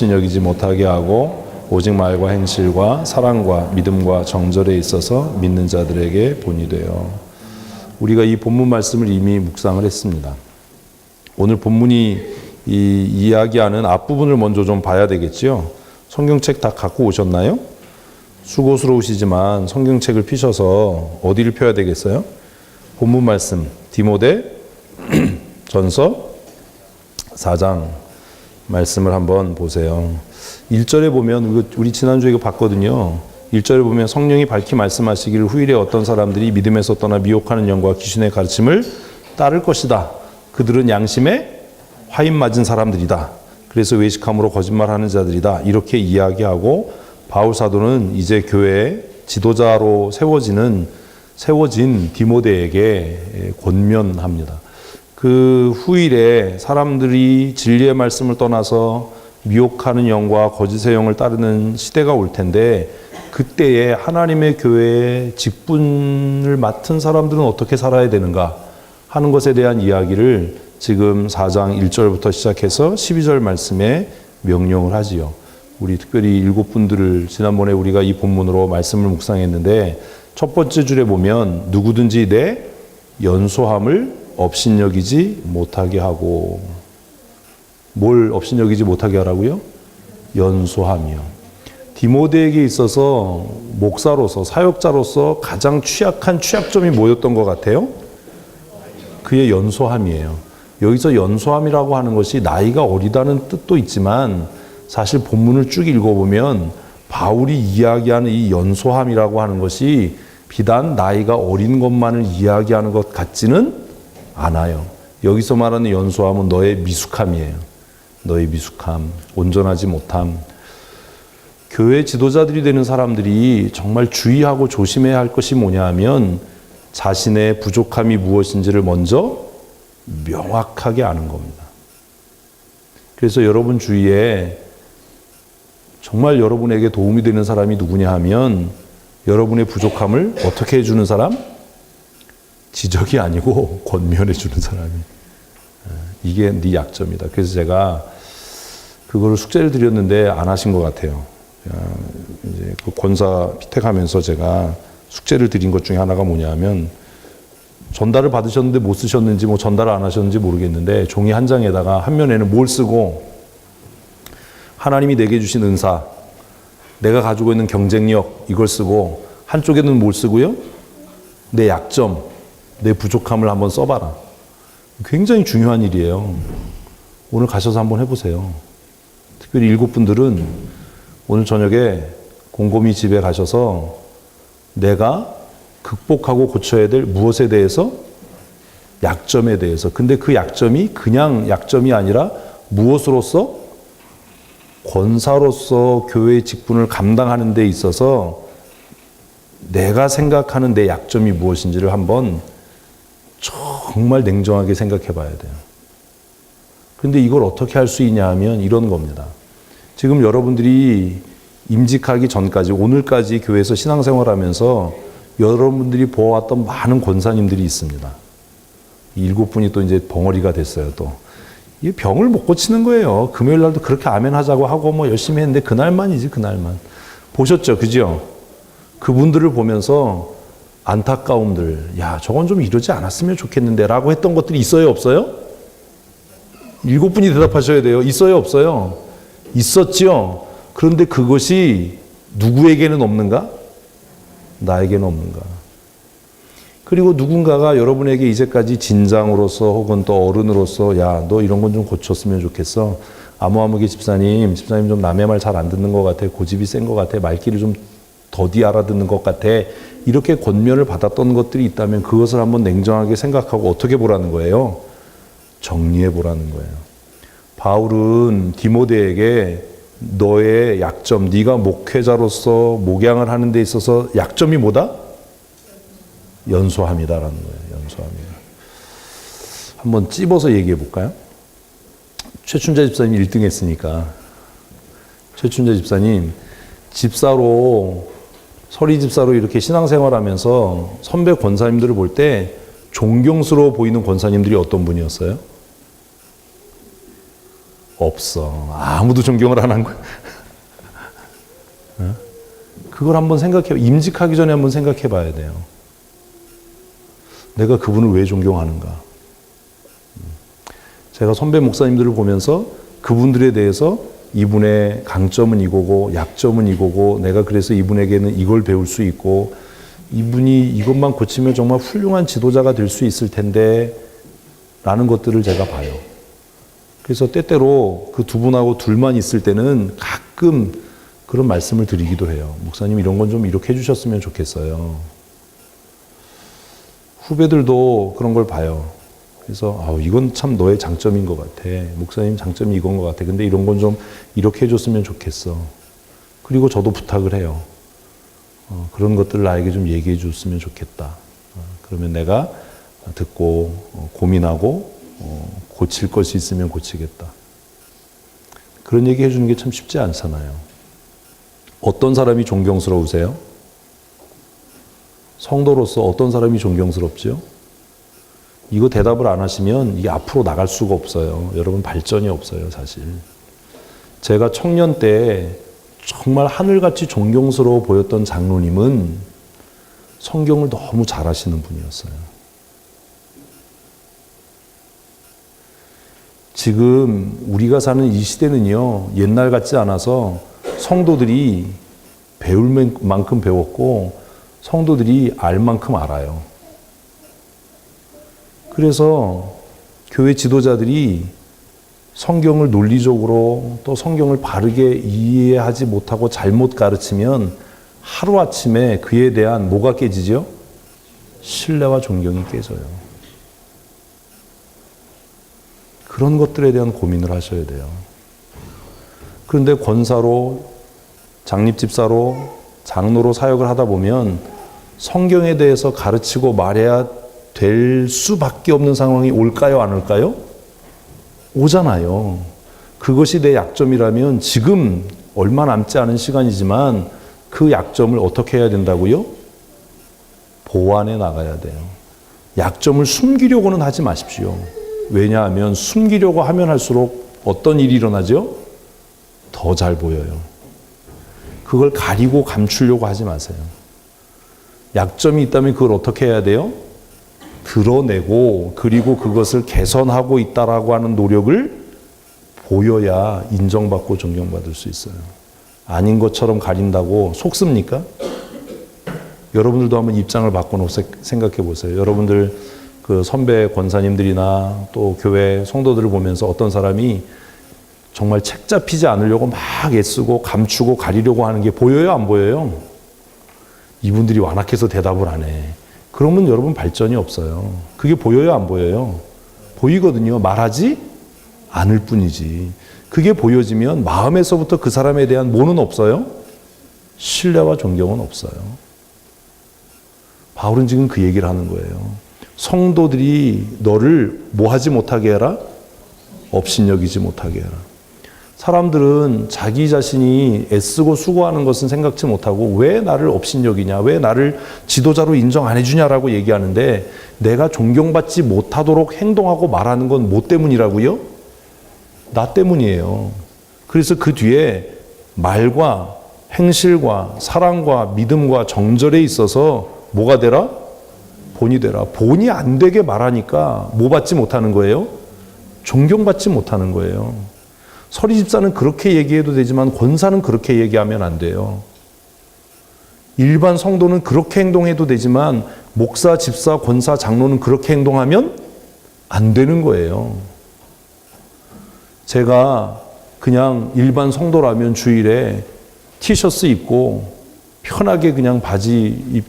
여기지 못하게 하고 오직 말과 행실과 사랑과 믿음과 정절에 있어서 믿는 자들에게 본이 되어. 우리가 이 본문 말씀을 이미 묵상을 했습니다. 오늘 본문이 이야기하는 앞부분을 먼저 좀 봐야 되겠지요. 성경책 다 갖고 오셨나요? 수고스러우시지만 성경책을 피셔서 어디를 펴야 되겠어요? 본문 말씀 디모데 전서 4장 말씀을 한번 보세요. 1절에 보면, 우리 지난주에 이거 봤거든요. 1절에 보면 성령이 밝히 말씀하시기를 후일에 어떤 사람들이 믿음에서 떠나 미혹하는 영과 귀신의 가르침을 따를 것이다. 그들은 양심에 화인 맞은 사람들이다. 그래서 외식함으로 거짓말하는 자들이다. 이렇게 이야기하고 바울 사도는 이제 교회의 지도자로 세워진 디모데에게 권면합니다. 그 후일에 사람들이 진리의 말씀을 떠나서 미혹하는 영과 거짓의 영을 따르는 시대가 올 텐데, 그때에 하나님의 교회의 직분을 맡은 사람들은 어떻게 살아야 되는가 하는 것에 대한 이야기를 지금 4장 1절부터 시작해서 12절 말씀에 명령을 하지요. 우리 특별히 7분들을 지난번에 우리가 이 본문으로 말씀을 묵상했는데, 첫 번째 줄에 보면 누구든지 내 연소함을 업신여기지 못하게 하고. 뭘 업신여기지 못하게 하라고요? 연소함이요. 디모데에게 있어서 목사로서, 사역자로서 가장 취약한 취약점이 뭐였던 것 같아요? 그의 연소함이에요. 여기서 연소함이라고 하는 것이 나이가 어리다는 뜻도 있지만, 사실 본문을 쭉 읽어보면 바울이 이야기하는 이 연소함이라고 하는 것이 비단 나이가 어린 것만을 이야기하는 것 같지는 않아요. 여기서 말하는 연소함은 너의 미숙함이에요. 너의 미숙함, 온전하지 못함. 교회 지도자들이 되는 사람들이 정말 주의하고 조심해야 할 것이 뭐냐 하면, 자신의 부족함이 무엇인지를 먼저 명확하게 아는 겁니다. 그래서 여러분 주위에 정말 여러분에게 도움이 되는 사람이 누구냐 하면, 여러분의 부족함을 어떻게 해주는 사람? 지적이 아니고 권면해 주는 사람이. 이게 네 약점이다. 그래서 제가 그거를 숙제를 드렸는데 안 하신 것 같아요. 이제 그 권사 피택하면서 제가 숙제를 드린 것 중에 하나가 뭐냐면, 전달을 받으셨는데 못 쓰셨는지, 뭐 전달을 안 하셨는지 모르겠는데, 종이 한 장에다가 한 면에는 뭘 쓰고, 하나님이 내게 주신 은사, 내가 가지고 있는 경쟁력, 이걸 쓰고, 한쪽에는 뭘 쓰고요? 내 약점, 내 부족함을 한번 써봐라. 굉장히 중요한 일이에요. 오늘 가셔서 한번 해보세요. 특별히 7분들은 오늘 저녁에 곰곰이 집에 가셔서 내가 극복하고 고쳐야 될 무엇에 대해서? 약점에 대해서. 근데 그 약점이 그냥 약점이 아니라 무엇으로서? 권사로서 교회의 직분을 감당하는 데 있어서 내가 생각하는 내 약점이 무엇인지를 한번 정말 냉정하게 생각해 봐야 돼요. 근데 이걸 어떻게 할 수 있냐 하면 이런 겁니다. 지금 여러분들이 임직하기 전까지, 오늘까지 교회에서 신앙생활하면서 여러분들이 보아왔던 많은 권사님들이 있습니다. 7분이 또 이제 벙어리가 됐어요, 또. 이 병을 못 고치는 거예요. 금요일 날도 그렇게 아멘 하자고 하고 뭐 열심히 했는데 그날만이지, 그날만. 보셨죠? 그죠? 그분들을 보면서 안타까움들, 야, 저건 좀 이러지 않았으면 좋겠는데 라고 했던 것들이 있어요, 없어요? 7분이 대답하셔야 돼요. 있어요, 없어요? 있었죠. 그런데 그것이 누구에게는 없는가? 나에게는 없는가? 그리고 누군가가 여러분에게 이제까지 진장으로서 혹은 또 어른으로서, 야, 너 이런 건 좀 고쳤으면 좋겠어. 아무개 집사님 좀 남의 말 잘 안 듣는 것 같아. 고집이 센 것 같아. 말귀를 좀 더디 알아듣는 것 같아. 이렇게 권면을 받았던 것들이 있다면 그것을 한번 냉정하게 생각하고 어떻게 보라는 거예요? 정리해 보라는 거예요. 바울은 디모데에게 너의 약점, 네가 목회자로서 목양을 하는 데 있어서 약점이 뭐다? 연소함이다라는 거예요. 연소함이다. 한번 찝어서 얘기해 볼까요? 최춘자 집사님 1등 했으니까. 최춘자 집사님, 서리 집사로 이렇게 신앙생활하면서 선배 권사님들을 볼 때 존경스러워 보이는 권사님들이 어떤 분이었어요? 없어. 아무도 존경을 안 한 거야. 그걸 한번 임직하기 전에 한번 생각해 봐야 돼요. 내가 그분을 왜 존경하는가? 제가 선배 목사님들을 보면서 그분들에 대해서 이분의 강점은 이거고 약점은 이거고 내가 그래서 이분에게는 이걸 배울 수 있고 이분이 이것만 고치면 정말 훌륭한 지도자가 될 수 있을 텐데 라는 것들을 제가 봐요. 그래서 때때로 그 두 분하고 둘만 있을 때는 가끔 그런 말씀을 드리기도 해요. 목사님 이런 건 좀 이렇게 해주셨으면 좋겠어요. 후배들도 그런 걸 봐요. 그래서 이건 참 너의 장점인 것 같아. 목사님 장점이 이건 것 같아. 근데 이런 건 좀 이렇게 해줬으면 좋겠어. 그리고 저도 부탁을 해요. 그런 것들을 나에게 좀 얘기해 줬으면 좋겠다. 그러면 내가 듣고 고민하고 고칠 것이 있으면 고치겠다. 그런 얘기 해주는 게 참 쉽지 않잖아요. 어떤 사람이 존경스러우세요? 성도로서 어떤 사람이 존경스럽지요? 이거 대답을 안 하시면 이게 앞으로 나갈 수가 없어요. 여러분 발전이 없어요, 사실. 제가 청년 때 정말 하늘같이 존경스러워 보였던 장로님은 성경을 너무 잘하시는 분이었어요. 지금 우리가 사는 이 시대는요, 옛날 같지 않아서 성도들이 배울 만큼 배웠고 성도들이 알 만큼 알아요. 그래서 교회 지도자들이 성경을 논리적으로 또 성경을 바르게 이해하지 못하고 잘못 가르치면 하루아침에 그에 대한 뭐가 깨지죠? 신뢰와 존경이 깨져요. 그런 것들에 대한 고민을 하셔야 돼요. 그런데 권사로, 장립집사로, 장로로 사역을 하다 보면 성경에 대해서 가르치고 말해야 될 수밖에 없는 상황이 올까요? 안 올까요? 오잖아요. 그것이 내 약점이라면 지금 얼마 남지 않은 시간이지만 그 약점을 어떻게 해야 된다고요? 보완해 나가야 돼요. 약점을 숨기려고는 하지 마십시오. 왜냐하면 숨기려고 하면 할수록 어떤 일이 일어나죠? 더 잘 보여요. 그걸 가리고 감추려고 하지 마세요. 약점이 있다면 그걸 어떻게 해야 돼요? 드러내고 그리고 그것을 개선하고 있다라고 하는 노력을 보여야 인정받고 존경받을 수 있어요. 아닌 것처럼 가린다고 속습니까? 여러분들도 한번 입장을 바꿔놓고 생각해 보세요. 여러분들 그 선배 권사님들이나 또 교회 성도들을 보면서 어떤 사람이 정말 책 잡히지 않으려고 막 애쓰고 감추고 가리려고 하는 게 보여요? 안 보여요? 이분들이 완악해서 대답을 안 해. 그러면 여러분 발전이 없어요. 그게 보여요? 안 보여요? 보이거든요. 말하지 않을 뿐이지. 그게 보여지면 마음에서부터 그 사람에 대한 뭐는 없어요? 신뢰와 존경은 없어요. 바울은 지금 그 얘기를 하는 거예요. 성도들이 너를 뭐 하지 못하게 해라? 업신여기지 못하게 해라. 사람들은 자기 자신이 애쓰고 수고하는 것은 생각지 못하고 왜 나를 업신여기냐, 왜 나를 지도자로 인정 안 해주냐라고 얘기하는데 내가 존경받지 못하도록 행동하고 말하는 건 뭐 때문이라고요? 나 때문이에요. 그래서 그 뒤에 말과 행실과 사랑과 믿음과 정절에 있어서 뭐가 되라? 본이 되라. 본이 안 되게 말하니까 뭐 받지 못하는 거예요? 존경받지 못하는 거예요. 서리 집사는 그렇게 얘기해도 되지만 권사는 그렇게 얘기하면 안 돼요. 일반 성도는 그렇게 행동해도 되지만 목사, 집사, 권사, 장로는 그렇게 행동하면 안 되는 거예요. 제가 그냥 일반 성도라면 주일에 티셔츠 입고 편하게 그냥 바지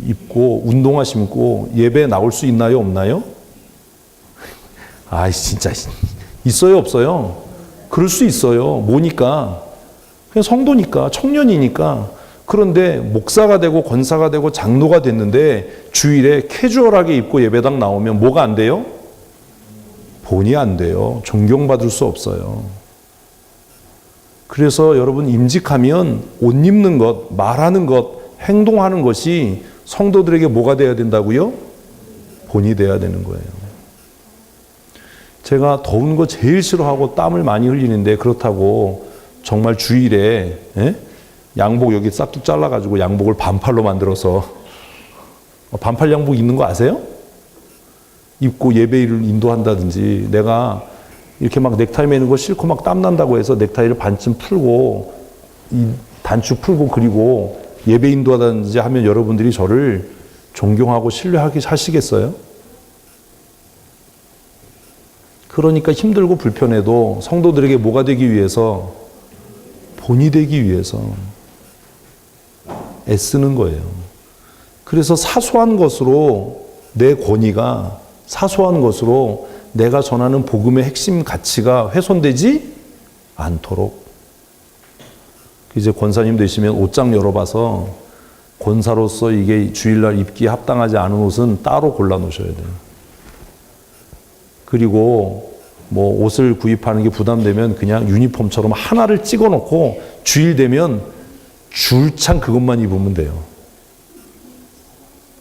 입고 운동화 신고 예배 나올 수 있나요? 없나요? 아, 진짜 있어요? 없어요? 그럴 수 있어요. 뭐니까? 그냥 성도니까, 청년이니까. 그런데 목사가 되고 권사가 되고 장로가 됐는데 주일에 캐주얼하게 입고 예배당 나오면 뭐가 안 돼요? 본이 안 돼요. 존경받을 수 없어요. 그래서 여러분 임직하면 옷 입는 것, 말하는 것, 행동하는 것이 성도들에게 뭐가 돼야 된다고요? 본이 돼야 되는 거예요. 제가 더운 거 제일 싫어하고 땀을 많이 흘리는데 그렇다고 정말 주일에 양복 여기 싹둑 잘라가지고 양복을 반팔로 만들어서 반팔 양복 입는 거 아세요? 입고 예배를 인도한다든지 내가 이렇게 막 넥타이 매는 거 싫고 막 땀 난다고 해서 넥타이를 반쯤 풀고 이 단추 풀고 그리고 예배 인도하다든지 하면 여러분들이 저를 존경하고 신뢰하게 하시겠어요? 그러니까 힘들고 불편해도 성도들에게 뭐가 되기 위해서? 본이 되기 위해서 애쓰는 거예요. 그래서 사소한 것으로 내 권위가 사소한 것으로 내가 전하는 복음의 핵심 가치가 훼손되지 않도록. 이제 권사님 되시면 옷장 열어봐서 권사로서 이게 주일날 입기에 합당하지 않은 옷은 따로 골라 놓으셔야 돼요. 그리고 뭐 옷을 구입하는 게 부담되면 그냥 유니폼처럼 하나를 찍어 놓고 주일 되면 줄창 그것만 입으면 돼요.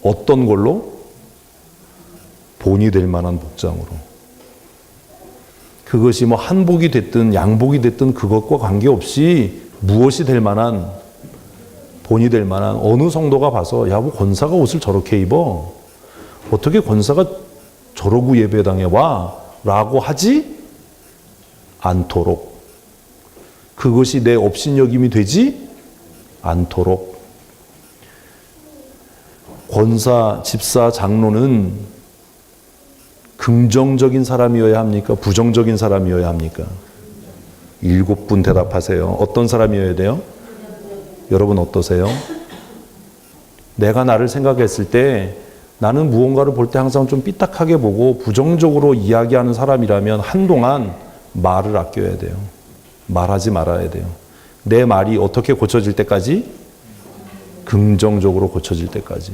어떤 걸로? 본이 될 만한 복장으로. 그것이 뭐 한복이 됐든 양복이 됐든 그것과 관계없이 무엇이 될 만한, 본이 될 만한 어느 성도가 봐서 야, 뭐 권사가 옷을 저렇게 입어? 어떻게 권사가 저러고 예배당에 와? 라고 하지 않도록. 그것이 내 업신여김이 되지 않도록. 권사, 집사, 장로는 긍정적인 사람이어야 합니까? 부정적인 사람이어야 합니까? 7분 대답하세요. 어떤 사람이어야 돼요? 여러분 어떠세요? 내가 나를 생각했을 때 나는 무언가를 볼 때 항상 좀 삐딱하게 보고 부정적으로 이야기하는 사람이라면 한동안 말을 아껴야 돼요. 말하지 말아야 돼요. 내 말이 어떻게 고쳐질 때까지? 긍정적으로 고쳐질 때까지.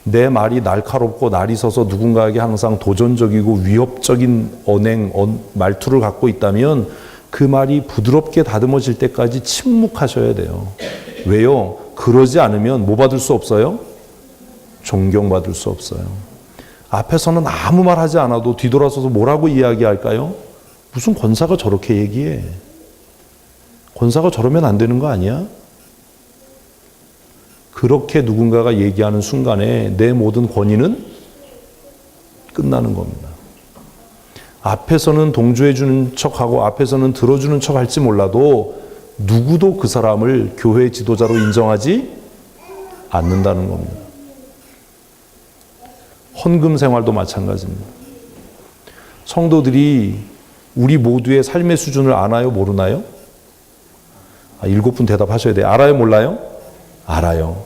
내 말이 날카롭고 날이 서서 누군가에게 항상 도전적이고 위협적인 말투를 갖고 있다면 그 말이 부드럽게 다듬어질 때까지 침묵하셔야 돼요. 왜요? 그러지 않으면 뭐 받을 수 없어요? 존경받을 수 없어요. 앞에서는 아무 말 하지 않아도 뒤돌아서서 뭐라고 이야기할까요? 무슨 권사가 저렇게 얘기해? 권사가 저러면 안 되는 거 아니야? 그렇게 누군가가 얘기하는 순간에 내 모든 권위는 끝나는 겁니다. 앞에서는 동조해 주는 척하고 앞에서는 들어주는 척 할지 몰라도 누구도 그 사람을 교회 지도자로 인정하지 않는다는 겁니다. 헌금 생활도 마찬가지입니다. 성도들이 우리 모두의 삶의 수준을 아나요? 모르나요? 7분 대답하셔야 돼요. 알아요? 몰라요? 알아요.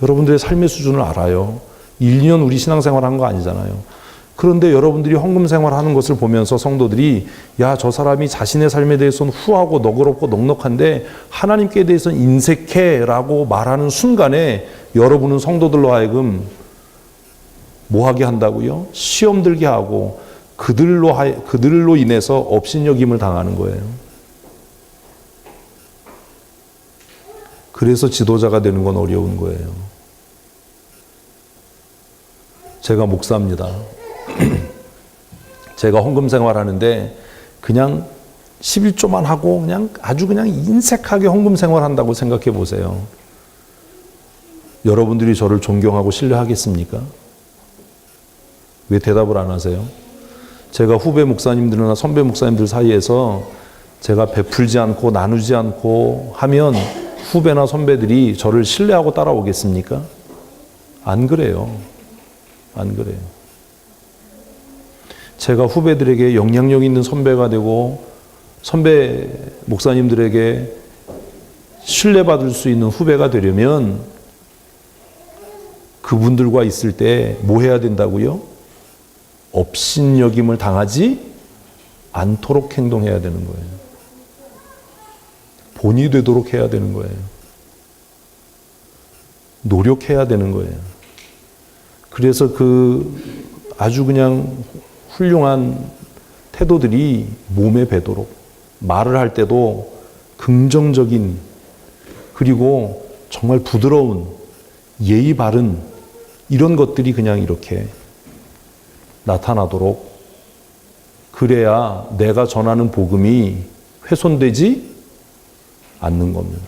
여러분들의 삶의 수준을 알아요. 1년 우리 신앙생활 한 거 아니잖아요. 그런데 여러분들이 헌금 생활하는 것을 보면서 성도들이 야, 저 사람이 자신의 삶에 대해서는 후하고 너그럽고 넉넉한데 하나님께 대해서는 인색해라고 말하는 순간에 여러분은 성도들로 하여금 뭐 하게 한다고요? 시험 들게 하고 그들로 인해서 업신여김을 당하는 거예요. 그래서 지도자가 되는 건 어려운 거예요. 제가 목사입니다. 제가 헌금 생활하는데 그냥 11조만 하고 그냥 아주 그냥 인색하게 헌금 생활한다고 생각해 보세요. 여러분들이 저를 존경하고 신뢰하겠습니까? 왜 대답을 안 하세요? 제가 후배 목사님들이나 선배 목사님들 사이에서 제가 베풀지 않고 나누지 않고 하면 후배나 선배들이 저를 신뢰하고 따라오겠습니까? 안 그래요. 안 그래요. 제가 후배들에게 영향력 있는 선배가 되고 선배 목사님들에게 신뢰받을 수 있는 후배가 되려면 그분들과 있을 때 뭐 해야 된다고요? 업신여김을 당하지 않도록 행동해야 되는 거예요. 본이 되도록 해야 되는 거예요. 노력해야 되는 거예요. 그래서 그 아주 그냥 훌륭한 태도들이 몸에 배도록 말을 할 때도 긍정적인 그리고 정말 부드러운 예의 바른 이런 것들이 그냥 이렇게 나타나도록 그래야 내가 전하는 복음이 훼손되지 않는 겁니다.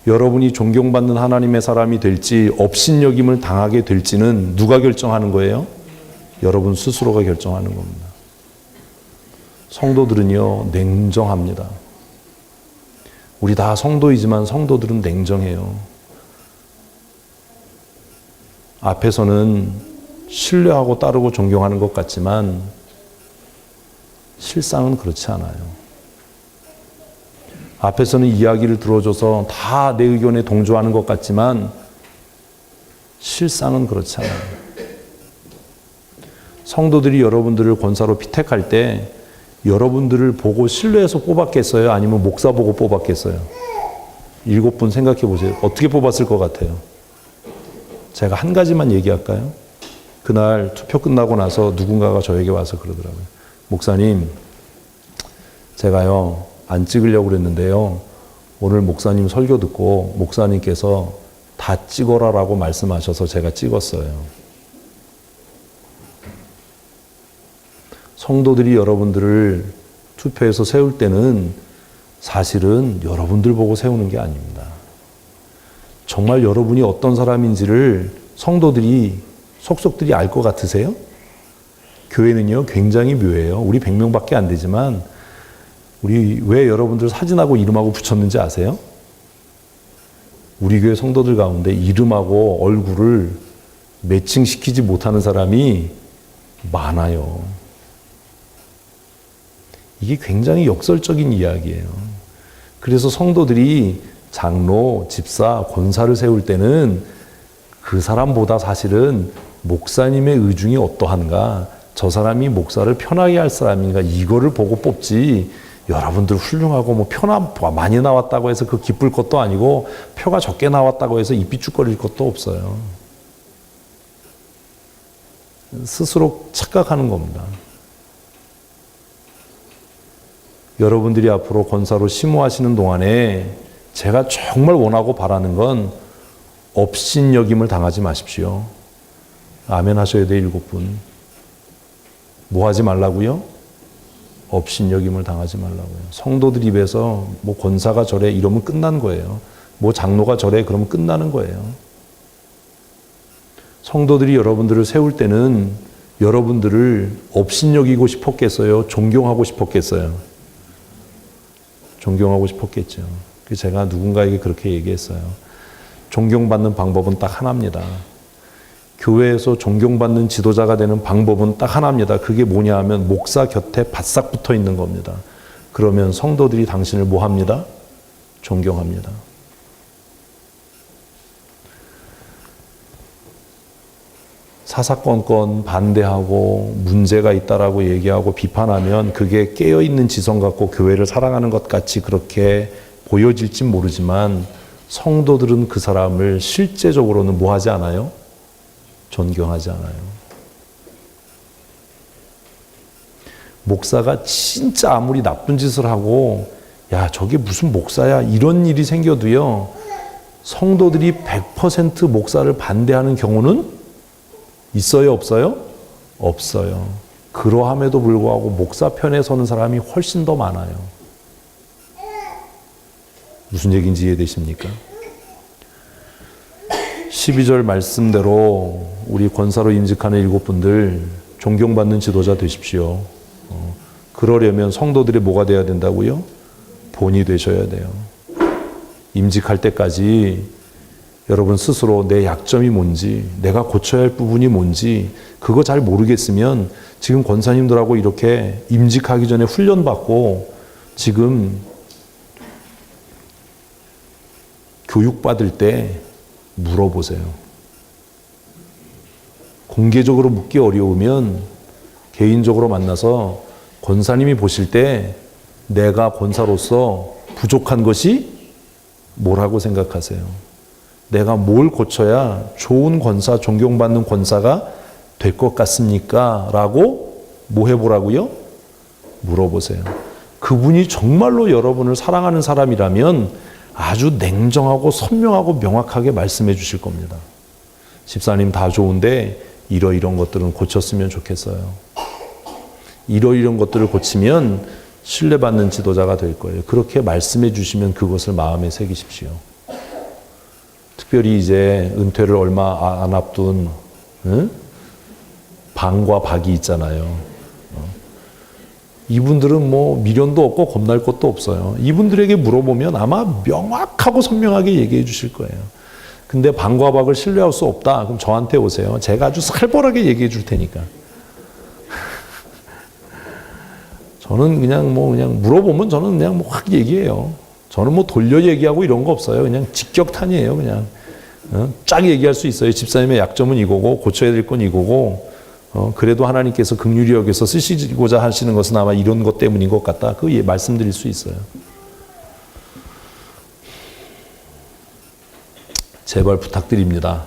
여러분이 존경받는 하나님의 사람이 될지 업신여김을 당하게 될지는 누가 결정하는 거예요? 여러분 스스로가 결정하는 겁니다. 성도들은요, 냉정합니다. 우리 다 성도이지만 성도들은 냉정해요. 앞에서는 신뢰하고 따르고 존경하는 것 같지만 실상은 그렇지 않아요. 앞에서는 이야기를 들어줘서 다 내 의견에 동조하는 것 같지만 실상은 그렇지 않아요. 성도들이 여러분들을 권사로 피택할 때 여러분들을 보고 신뢰해서 뽑았겠어요? 아니면 목사 보고 뽑았겠어요? 7분 생각해 보세요. 어떻게 뽑았을 것 같아요? 제가 한 가지만 얘기할까요? 그날 투표 끝나고 나서 누군가가 저에게 와서 그러더라고요. 목사님, 제가요, 안 찍으려고 그랬는데요. 오늘 목사님 설교 듣고 목사님께서 다 찍어라라고 말씀하셔서 제가 찍었어요. 성도들이 여러분들을 투표해서 세울 때는 사실은 여러분들 보고 세우는 게 아닙니다. 정말 여러분이 어떤 사람인지를 성도들이, 속속들이 알 것 같으세요? 교회는요, 굉장히 묘해요. 우리 100명밖에 안 되지만 우리 왜 여러분들 사진하고 이름하고 붙였는지 아세요? 우리 교회 성도들 가운데 이름하고 얼굴을 매칭시키지 못하는 사람이 많아요. 이게 굉장히 역설적인 이야기예요. 그래서 성도들이 장로, 집사, 권사를 세울 때는 그 사람보다 사실은 목사님의 의중이 어떠한가, 저 사람이 목사를 편하게 할 사람인가, 이거를 보고 뽑지, 여러분들 훌륭하고 뭐 표나 많이 나왔다고 해서 그 기쁠 것도 아니고 표가 적게 나왔다고 해서 입 삐죽거릴 것도 없어요. 스스로 착각하는 겁니다. 여러분들이 앞으로 권사로 심호하시는 동안에 제가 정말 원하고 바라는 건 업신여김을 당하지 마십시오. 아멘 하셔야 돼요, 7분. 뭐 하지 말라고요? 업신여김을 당하지 말라고요. 성도들 입에서 뭐 권사가 저래 이러면 끝난 거예요. 뭐 장로가 저래 그러면 끝나는 거예요. 성도들이 여러분들을 세울 때는 여러분들을 업신여기고 싶었겠어요? 존경하고 싶었겠어요? 존경하고 싶었겠죠. 그래서 제가 누군가에게 그렇게 얘기했어요. 존경받는 방법은 딱 하나입니다. 교회에서 존경받는 지도자가 되는 방법은 딱 하나입니다. 그게 뭐냐 하면 목사 곁에 바싹 붙어 있는 겁니다. 그러면 성도들이 당신을 뭐 합니다? 존경합니다. 사사건건 반대하고 문제가 있다라고 얘기하고 비판하면 그게 깨어있는 지성 같고 교회를 사랑하는 것 같이 그렇게 보여질진 모르지만 성도들은 그 사람을 실제적으로는 뭐 하지 않아요? 존경하지 않아요. 목사가 진짜 아무리 나쁜 짓을 하고 야 저게 무슨 목사야 이런 일이 생겨도요 성도들이 100% 목사를 반대하는 경우는 있어요 없어요? 없어요. 그러함에도 불구하고 목사 편에 서는 사람이 훨씬 더 많아요. 무슨 얘기인지 이해되십니까? 12절 말씀대로 우리 권사로 임직하는 7분들 존경받는 지도자 되십시오. 그러려면 성도들이 뭐가 돼야 된다고요? 본이 되셔야 돼요. 임직할 때까지 여러분 스스로 내 약점이 뭔지, 내가 고쳐야 할 부분이 뭔지 그거 잘 모르겠으면 지금 권사님들하고 이렇게 임직하기 전에 훈련받고 지금 교육받을 때 물어보세요. 공개적으로 묻기 어려우면 개인적으로 만나서 권사님이 보실 때 내가 권사로서 부족한 것이 뭐라고 생각하세요? 내가 뭘 고쳐야 좋은 권사, 존경받는 권사가 될 것 같습니까? 라고 뭐 해보라고요? 물어보세요. 그분이 정말로 여러분을 사랑하는 사람이라면 아주 냉정하고 선명하고 명확하게 말씀해 주실 겁니다. 집사님 다 좋은데 이런 것들은 고쳤으면 좋겠어요. 이런 것들을 고치면 신뢰받는 지도자가 될 거예요. 그렇게 말씀해 주시면 그것을 마음에 새기십시오. 특별히 이제 은퇴를 얼마 안 앞둔 방과 박이 있잖아요. 이분들은 뭐 미련도 없고 겁날 것도 없어요. 이분들에게 물어보면 아마 명확하고 선명하게 얘기해 주실 거예요. 근데 방과 박을 신뢰할 수 없다. 그럼 저한테 오세요. 제가 아주 살벌하게 얘기해 줄 테니까. 저는 그냥 물어보면 저는 그냥 뭐 확 얘기해요. 저는 뭐 돌려 얘기하고 이런 거 없어요. 그냥 직격탄이에요. 그냥 쫙 얘기할 수 있어요. 집사님의 약점은 이거고 고쳐야 될 건 이거고 그래도 하나님께서 긍휼히 여겨서 쓰시고자 하시는 것은 아마 이런 것 때문인 것 같다. 그 말씀드릴 수 있어요. 제발 부탁드립니다.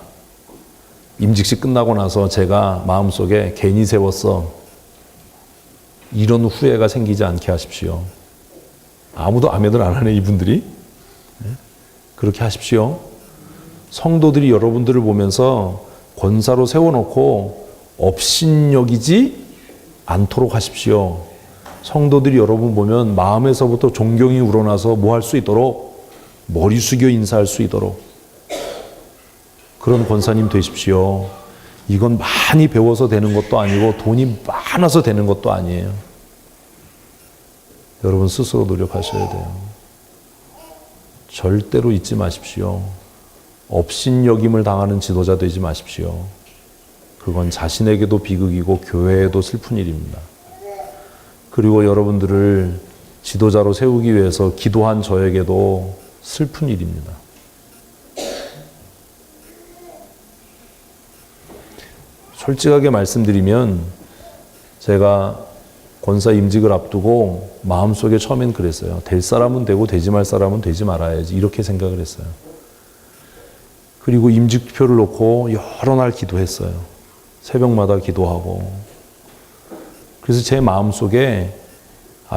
임직식 끝나고 나서 제가 마음속에 괜히 세웠어. 이런 후회가 생기지 않게 하십시오. 아무도 아멘을 안 하네, 이분들이. 그렇게 하십시오. 성도들이 여러분들을 보면서 권사로 세워놓고 업신여기지 않도록 하십시오. 성도들이 여러분 보면 마음에서부터 존경이 우러나서 뭐 할 수 있도록 머리 숙여 인사할 수 있도록 그런 권사님 되십시오. 이건 많이 배워서 되는 것도 아니고 돈이 많아서 되는 것도 아니에요. 여러분 스스로 노력하셔야 돼요. 절대로 잊지 마십시오. 업신여김을 당하는 지도자 되지 마십시오. 그건 자신에게도 비극이고 교회에도 슬픈 일입니다. 그리고 여러분들을 지도자로 세우기 위해서 기도한 저에게도 슬픈 일입니다. 솔직하게 말씀드리면 제가 권사 임직을 앞두고 마음속에 처음엔 그랬어요. 될 사람은 되고 되지 말 사람은 되지 말아야지 이렇게 생각을 했어요. 그리고 임직표를 놓고 여러 날 기도했어요. 새벽마다 기도하고. 그래서 제 마음속에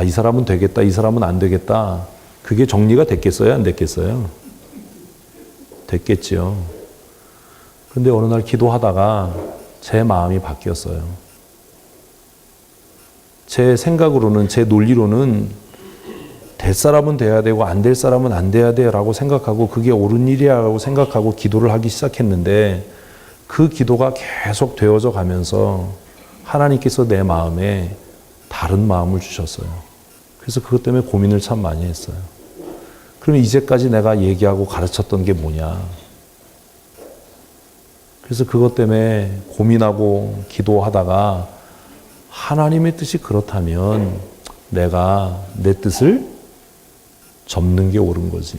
이 사람은 되겠다, 이 사람은 안 되겠다. 그게 정리가 됐겠어요, 안 됐겠어요? 됐겠지요. 그런데 어느 날 기도하다가 제 마음이 바뀌었어요. 제 생각으로는, 제 논리로는 될 사람은 돼야 되고 안 될 사람은 안 돼야 돼라고 생각하고 그게 옳은 일이라고 생각하고 기도를 하기 시작했는데 그 기도가 계속 되어져 가면서 하나님께서 내 마음에 다른 마음을 주셨어요. 그래서 그것 때문에 고민을 참 많이 했어요. 그러면 이제까지 내가 얘기하고 가르쳤던 게 뭐냐. 그래서 그것 때문에 고민하고 기도하다가 하나님의 뜻이 그렇다면 내가 내 뜻을 접는 게 옳은 거지.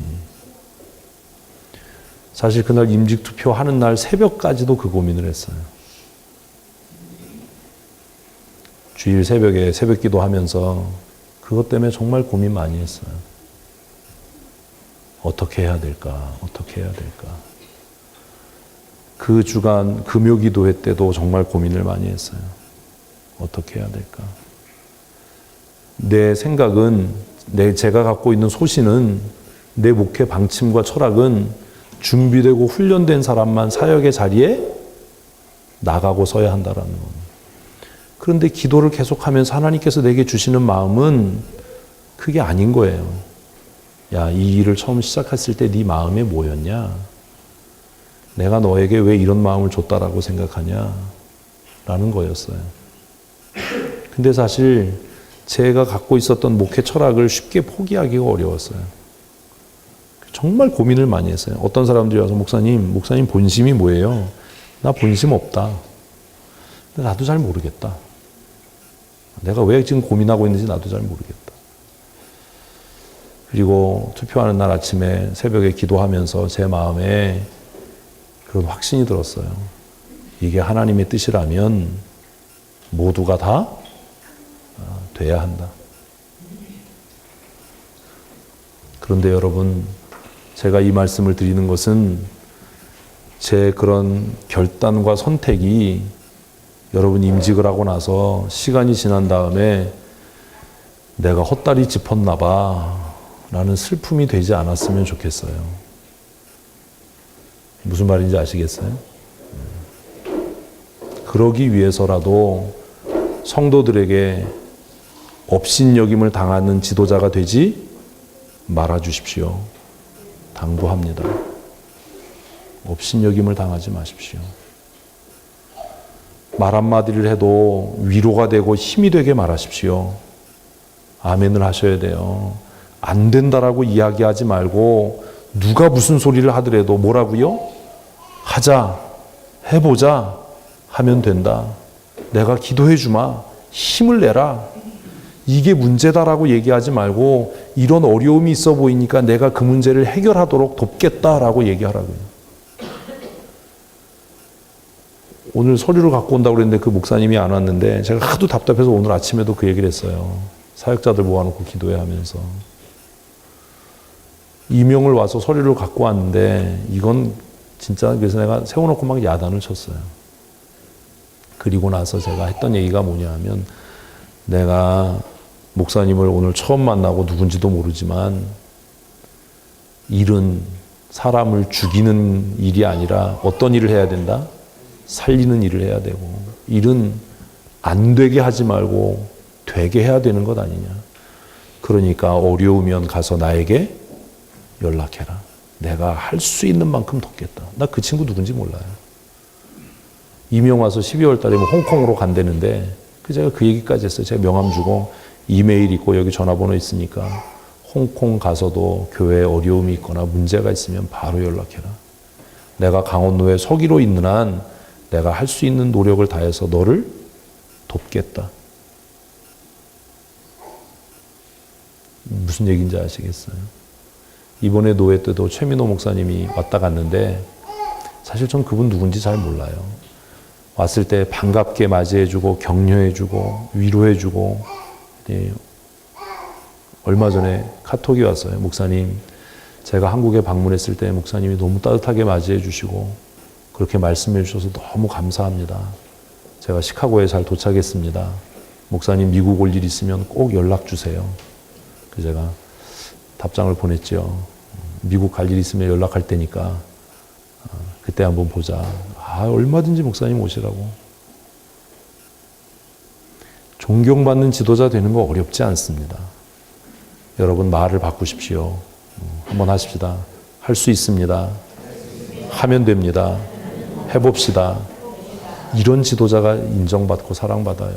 사실 그날 임직투표 하는 날 새벽까지도 그 고민을 했어요. 주일 새벽에 새벽 기도하면서 그것 때문에 정말 고민 많이 했어요. 어떻게 해야 될까? 어떻게 해야 될까? 그 주간 금요 기도회 때도 정말 고민을 많이 했어요. 어떻게 해야 될까? 내 생각은, 제가 갖고 있는 소신은, 내 목회 방침과 철학은 준비되고 훈련된 사람만 사역의 자리에 나가고 서야 한다라는 겁니다. 그런데 기도를 계속하면서 하나님께서 내게 주시는 마음은 그게 아닌 거예요. 야, 이 일을 처음 시작했을 때 네 마음이 뭐였냐? 내가 너에게 왜 이런 마음을 줬다라고 생각하냐? 라는 거였어요. 근데 사실 제가 갖고 있었던 목회 철학을 쉽게 포기하기가 어려웠어요. 정말 고민을 많이 했어요. 어떤 사람들이 와서 목사님 본심이 뭐예요? 나 본심 없다. 근데 나도 잘 모르겠다. 내가 왜 지금 고민하고 있는지 나도 잘 모르겠다. 그리고 투표하는 날 아침에 새벽에 기도하면서 제 마음에 그런 확신이 들었어요. 이게 하나님의 뜻이라면 모두가 다 돼야 한다. 그런데 여러분, 제가 이 말씀을 드리는 것은 제 그런 결단과 선택이 여러분 임직을 하고 나서 시간이 지난 다음에 내가 헛다리 짚었나 봐 라는 슬픔이 되지 않았으면 좋겠어요. 무슨 말인지 아시겠어요? 그러기 위해서라도 성도들에게 업신여김을 당하는 지도자가 되지 말아 주십시오. 당부합니다. 업신여김을 당하지 마십시오. 말 한마디를 해도 위로가 되고 힘이 되게 말하십시오. 아멘을 하셔야 돼요. 안 된다라고 이야기하지 말고 누가 무슨 소리를 하더라도 뭐라고요? 하자, 해보자 하면 된다. 내가 기도해 주마. 힘을 내라. 이게 문제다라고 얘기하지 말고 이런 어려움이 있어 보이니까 내가 그 문제를 해결하도록 돕겠다라고 얘기하라고요. 오늘 서류를 갖고 온다고 그랬는데 그 목사님이 안 왔는데 제가 하도 답답해서 오늘 아침에도 그 얘기를 했어요. 사역자들 모아놓고 기도해 하면서. 이명을 와서 서류를 갖고 왔는데 이건 진짜 그래서 내가 세워놓고 막 야단을 쳤어요. 그리고 나서 제가 했던 얘기가 뭐냐 하면 내가 목사님을 오늘 처음 만나고 누군지도 모르지만 일은 사람을 죽이는 일이 아니라 어떤 일을 해야 된다? 살리는 일을 해야 되고 일은 안 되게 하지 말고 되게 해야 되는 것 아니냐. 그러니까 어려우면 가서 나에게 연락해라. 내가 할 수 있는 만큼 돕겠다. 나 그 친구 누군지 몰라요. 이명 와서 12월 달에 홍콩으로 간다는데 제가 그 얘기까지 했어요. 제가 명함 주고 이메일 있고 여기 전화번호 있으니까 홍콩 가서도 교회에 어려움이 있거나 문제가 있으면 바로 연락해라. 내가 강원도에 서기로 있는 한 내가 할 수 있는 노력을 다해서 너를 돕겠다. 무슨 얘기인지 아시겠어요? 이번에 노회 때도 최민호 목사님이 왔다 갔는데 사실 전 그분 누군지 잘 몰라요. 왔을 때 반갑게 맞이해주고 격려해주고 위로해주고 얼마 전에 카톡이 왔어요. 목사님, 제가 한국에 방문했을 때 목사님이 너무 따뜻하게 맞이해 주시고 그렇게 말씀해 주셔서 너무 감사합니다. 제가 시카고에 잘 도착했습니다. 목사님 미국 올 일 있으면 꼭 연락 주세요. 그래서 제가 답장을 보냈죠. 미국 갈 일 있으면 연락할 테니까 그때 한번 보자. 얼마든지 목사님 오시라고. 존경받는 지도자 되는 거 어렵지 않습니다. 여러분 말을 바꾸십시오. 한번 하십시다. 할 수 있습니다. 하면 됩니다. 해봅시다. 이런 지도자가 인정받고 사랑받아요.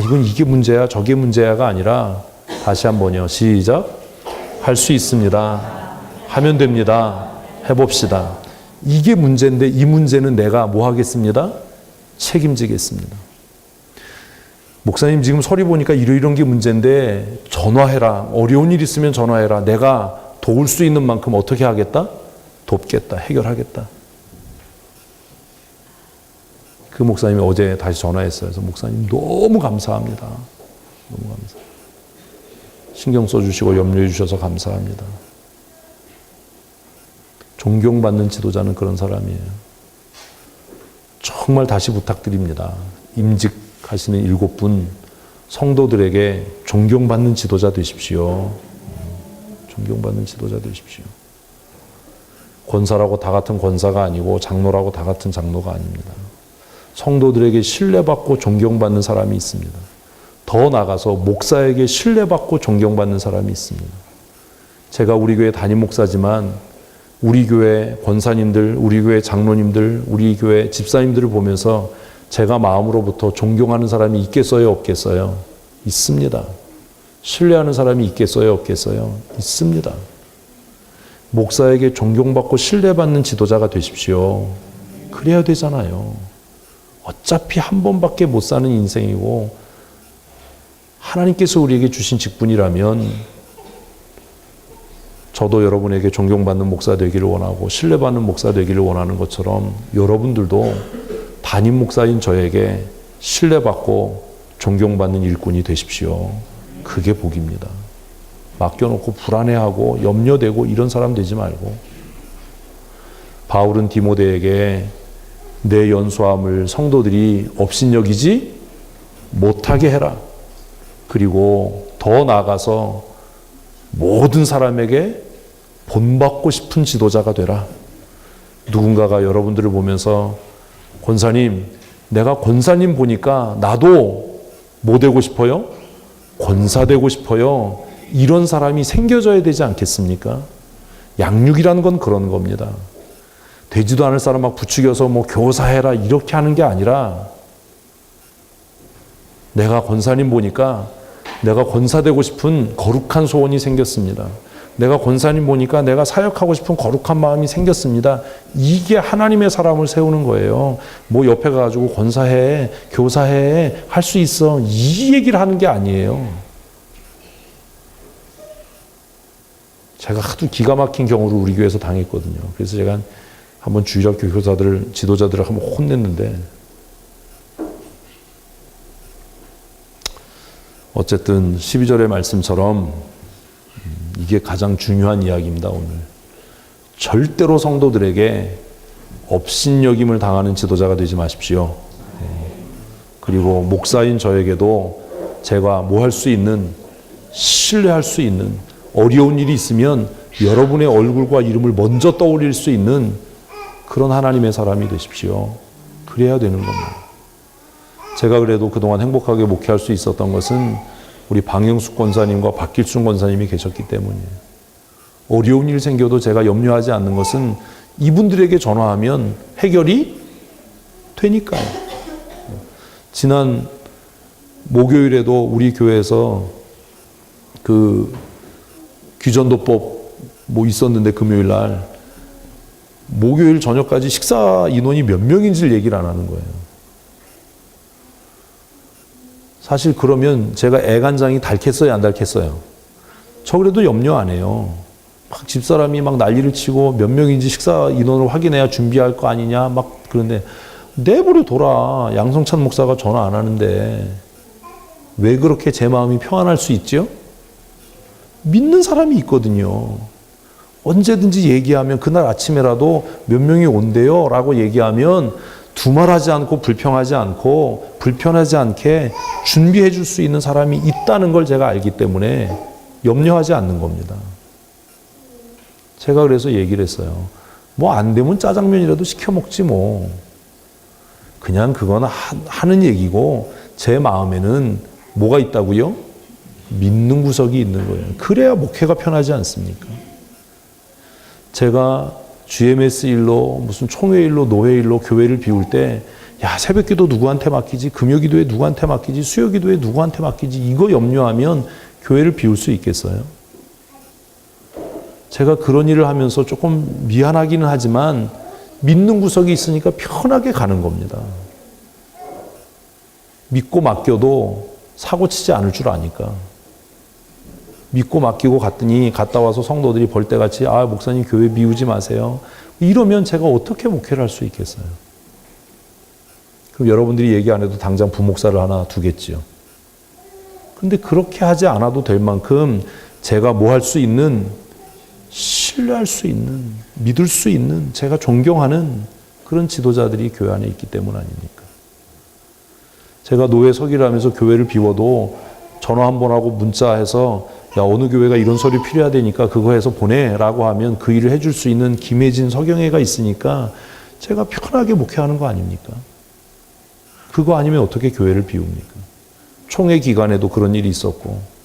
이건 이게 문제야 저게 문제야가 아니라 다시 한번요. 시작. 할 수 있습니다. 하면 됩니다. 해봅시다. 이게 문제인데 이 문제는 내가 뭐 하겠습니다? 책임지겠습니다. 목사님 지금 서류 보니까 이런 게 문제인데 전화해라. 어려운 일 있으면 전화해라. 내가 도울 수 있는 만큼 어떻게 하겠다? 돕겠다. 해결하겠다. 그 목사님이 어제 다시 전화했어요. 그래서 목사님 너무 감사합니다. 너무 감사합니다. 신경 써주시고 염려해 주셔서 감사합니다. 존경받는 지도자는 그런 사람이에요. 정말 다시 부탁드립니다. 임직하시는 7분 성도들에게 존경받는 지도자 되십시오. 존경받는 지도자 되십시오. 권사라고 다 같은 권사가 아니고 장로라고 다 같은 장로가 아닙니다. 성도들에게 신뢰받고 존경받는 사람이 있습니다. 더 나아가서 목사에게 신뢰받고 존경받는 사람이 있습니다. 제가 우리 교회 담임 목사지만 우리 교회 권사님들, 우리 교회 장로님들, 우리 교회 집사님들을 보면서 제가 마음으로부터 존경하는 사람이 있겠어요, 없겠어요? 있습니다. 신뢰하는 사람이 있겠어요, 없겠어요? 있습니다. 목사에게 존경받고 신뢰받는 지도자가 되십시오. 그래야 되잖아요. 어차피 한 번밖에 못 사는 인생이고 하나님께서 우리에게 주신 직분이라면 저도 여러분에게 존경받는 목사 되기를 원하고 신뢰받는 목사 되기를 원하는 것처럼 여러분들도 담임 목사인 저에게 신뢰받고 존경받는 일꾼이 되십시오. 그게 복입니다. 맡겨놓고 불안해하고 염려되고 이런 사람 되지 말고 바울은 디모데에게 내 연소함을 성도들이 업신여기지 못하게 해라. 그리고 더 나아가서 모든 사람에게 본받고 싶은 지도자가 되라. 누군가가 여러분들을 보면서 권사님, 내가 권사님 보니까 나도 뭐 되고 싶어요? 권사 되고 싶어요. 이런 사람이 생겨져야 되지 않겠습니까? 양육이라는 건 그런 겁니다. 되지도 않을 사람 막 부추겨서 뭐 교사해라 이렇게 하는 게 아니라, 내가 권사님 보니까 내가 권사 되고 싶은 거룩한 소원이 생겼습니다. 내가 권사님 보니까 내가 사역하고 싶은 거룩한 마음이 생겼습니다. 이게 하나님의 사람을 세우는 거예요. 뭐 옆에 가가지고 권사해, 교사해, 할 수 있어, 이 얘기를 하는 게 아니에요. 제가 하도 기가 막힌 경우를 우리 교회에서 당했거든요. 그래서 제가 한번 주일학교 교사들, 지도자들을 한번 혼냈는데, 어쨌든 12절의 말씀처럼 이게 가장 중요한 이야기입니다. 오늘 절대로 성도들에게 업신여김을 당하는 지도자가 되지 마십시오. 그리고 목사인 저에게도 제가 뭐 할 수 있는, 신뢰할 수 있는, 어려운 일이 있으면 여러분의 얼굴과 이름을 먼저 떠올릴 수 있는 그런 하나님의 사람이 되십시오. 그래야 되는 겁니다. 제가 그래도 그동안 행복하게 목회할 수 있었던 것은 우리 방영숙 권사님과 박길순 권사님이 계셨기 때문이에요. 어려운 일 생겨도 제가 염려하지 않는 것은 이분들에게 전화하면 해결이 되니까요. 지난 목요일에도 우리 교회에서 그 귀전도법 뭐 있었는데, 금요일 날 목요일 저녁까지 식사 인원이 몇 명인지를 얘기를 안 하는 거예요. 사실 그러면 제가 애간장이 닳겠어요, 안 닳겠어요? 저 그래도 염려 안 해요. 막 집사람이 막 난리를 치고 몇 명인지 식사 인원을 확인해야 준비할 거 아니냐 막 그런데, 내버려 둬라. 양성찬 목사가 전화 안 하는데 왜 그렇게 제 마음이 평안할 수 있죠? 믿는 사람이 있거든요. 언제든지 얘기하면, 그날 아침에라도 몇 명이 온대요 라고 얘기하면 두말하지 않고 불평하지 않고 불편하지 않게 준비해 줄 수 있는 사람이 있다는 걸 제가 알기 때문에 염려하지 않는 겁니다. 제가 그래서 얘기를 했어요. 뭐 안 되면 짜장면이라도 시켜 먹지 뭐. 그냥 그건 하는 얘기고, 제 마음에는 뭐가 있다고요? 믿는 구석이 있는 거예요. 그래야 목회가 편하지 않습니까? 제가 GMS 일로, 무슨 총회 일로, 노회 일로 교회를 비울 때, 야, 새벽기도 누구한테 맡기지? 금요기도에 누구한테 맡기지? 수요기도에 누구한테 맡기지? 이거 염려하면 교회를 비울 수 있겠어요? 제가 그런 일을 하면서 조금 미안하기는 하지만 믿는 구석이 있으니까 편하게 가는 겁니다. 믿고 맡겨도 사고 치지 않을 줄 아니까. 믿고 맡기고 갔더니 갔다 와서 성도들이 벌떼같이, 아, 목사님 교회 비우지 마세요. 이러면 제가 어떻게 목회를 할 수 있겠어요? 그럼 여러분들이 얘기 안 해도 당장 부목사를 하나 두겠지요. 근데 그렇게 하지 않아도 될 만큼 제가 뭐 할 수 있는, 신뢰할 수 있는, 믿을 수 있는, 제가 존경하는 그런 지도자들이 교회 안에 있기 때문 아닙니까? 제가 노회 서기를 하면서 교회를 비워도 전화 한 번 하고 문자해서, 야, 어느 교회가 이런 서류 필요하다니까 그거 해서 보내라고 하면 그 일을 해줄 수 있는 김혜진 서경회가 있으니까 제가 편하게 목회하는 거 아닙니까? 그거 아니면 어떻게 교회를 비웁니까? 총회 기간에도 그런 일이 있었고,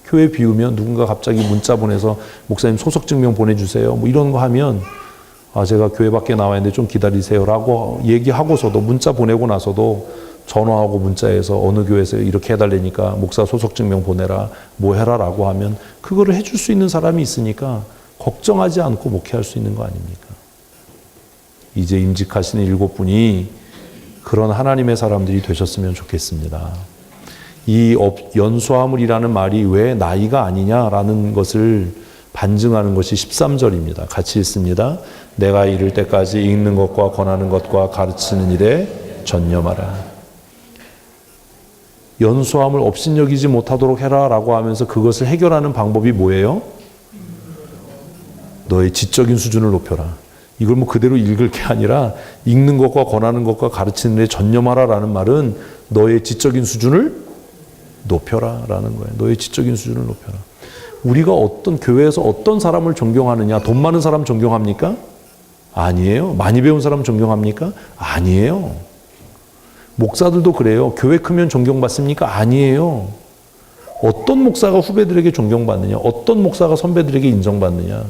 교회 비우면 누군가 갑자기 문자 보내서 목사님 소속증명 보내주세요 뭐 이런 거 하면, 아, 제가 교회 밖에 나와 있는데 좀 기다리세요라고 얘기하고서도, 문자 보내고 나서도 전화하고 문자해서 어느 교회에서 이렇게 해달라니까 목사 소속증명 보내라, 뭐 해라라고 하면 그거를 해줄 수 있는 사람이 있으니까 걱정하지 않고 목회할 수 있는 거 아닙니까? 이제 임직하시는 7분이 그런 하나님의 사람들이 되셨으면 좋겠습니다. 이 연소하물이라는 말이 왜 나이가 아니냐라는 것을 반증하는 것이 13절입니다. 같이 읽습니다. 내가 이를 때까지 읽는 것과 권하는 것과 가르치는 일에 전념하라. 연소함을 업신여기지 못하도록 해라라고 하면서 그것을 해결하는 방법이 뭐예요? 너의 지적인 수준을 높여라. 이걸 뭐 그대로 읽을 게 아니라, 읽는 것과 권하는 것과 가르치는 데 전념하라라는 말은 너의 지적인 수준을 높여라라는 거예요. 너의 지적인 수준을 높여라. 우리가 어떤 교회에서 어떤 사람을 존경하느냐? 돈 많은 사람 존경합니까? 아니에요. 많이 배운 사람 존경합니까? 아니에요. 목사들도 그래요. 교회 크면 존경받습니까? 아니에요. 어떤 목사가 후배들에게 존경받느냐? 어떤 목사가 선배들에게 인정받느냐?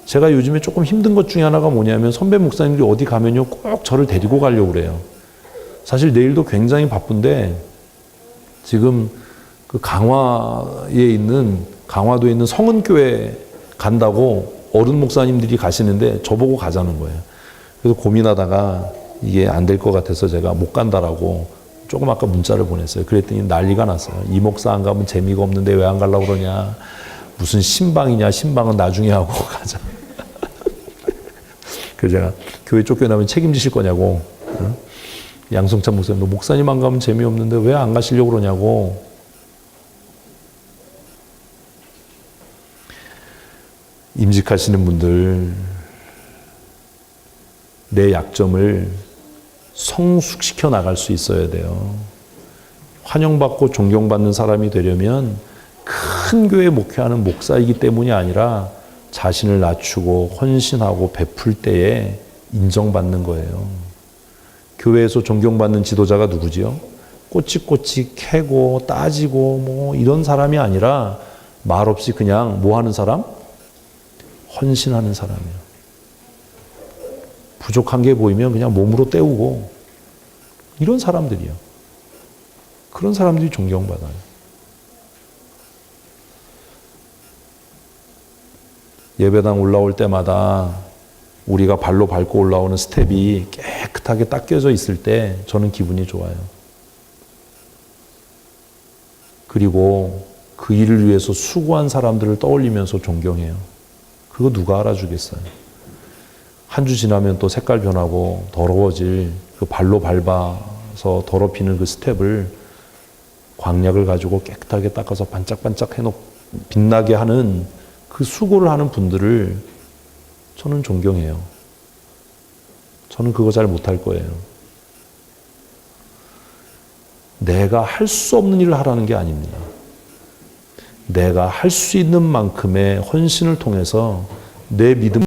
제가 요즘에 조금 힘든 것 중에 하나가 뭐냐면 선배 목사님들이 어디 가면요 꼭 저를 데리고 가려고 그래요. 사실 내일도 굉장히 바쁜데 지금 그 강화도에 있는 성은교회 간다고 어른 목사님들이 가시는데 저보고 가자는 거예요. 그래서 고민하다가 이게 안 될 것 같아서 제가 못 간다라고 조금 아까 문자를 보냈어요. 그랬더니 난리가 났어요. 이 목사 안 가면 재미가 없는데 왜 안 가려고 그러냐. 무슨 신방이냐. 신방은 나중에 하고 가자. 그래서 제가 교회 쫓겨나면 책임지실 거냐고. 양성찬 목사님, 너 목사님 안 가면 재미없는데 왜 안 가시려고 그러냐고. 임직하시는 분들, 내 약점을 성숙시켜 나갈 수 있어야 돼요. 환영받고 존경받는 사람이 되려면 큰 교회 목회하는 목사이기 때문이 아니라 자신을 낮추고 헌신하고 베풀 때에 인정받는 거예요. 교회에서 존경받는 지도자가 누구지요? 꼬치꼬치 캐고 따지고 뭐 이런 사람이 아니라 말 없이 그냥 뭐 하는 사람? 헌신하는 사람이에요. 부족한 게 보이면 그냥 몸으로 때우고 이런 사람들이요. 그런 사람들이 존경받아요. 예배당 올라올 때마다 우리가 발로 밟고 올라오는 스텝이 깨끗하게 닦여져 있을 때 저는 기분이 좋아요. 그리고 그 일을 위해서 수고한 사람들을 떠올리면서 존경해요. 그거 누가 알아주겠어요. 한 주 지나면 또 색깔 변하고 더러워질 그 발로 밟아서 더럽히는 그 스텝을 광약을 가지고 깨끗하게 닦아서 반짝반짝 해놓고 빛나게 하는 그 수고를 하는 분들을 저는 존경해요. 저는 그거 잘 못할 거예요. 내가 할 수 없는 일을 하라는 게 아닙니다. 내가 할 수 있는 만큼의 헌신을 통해서 내 믿음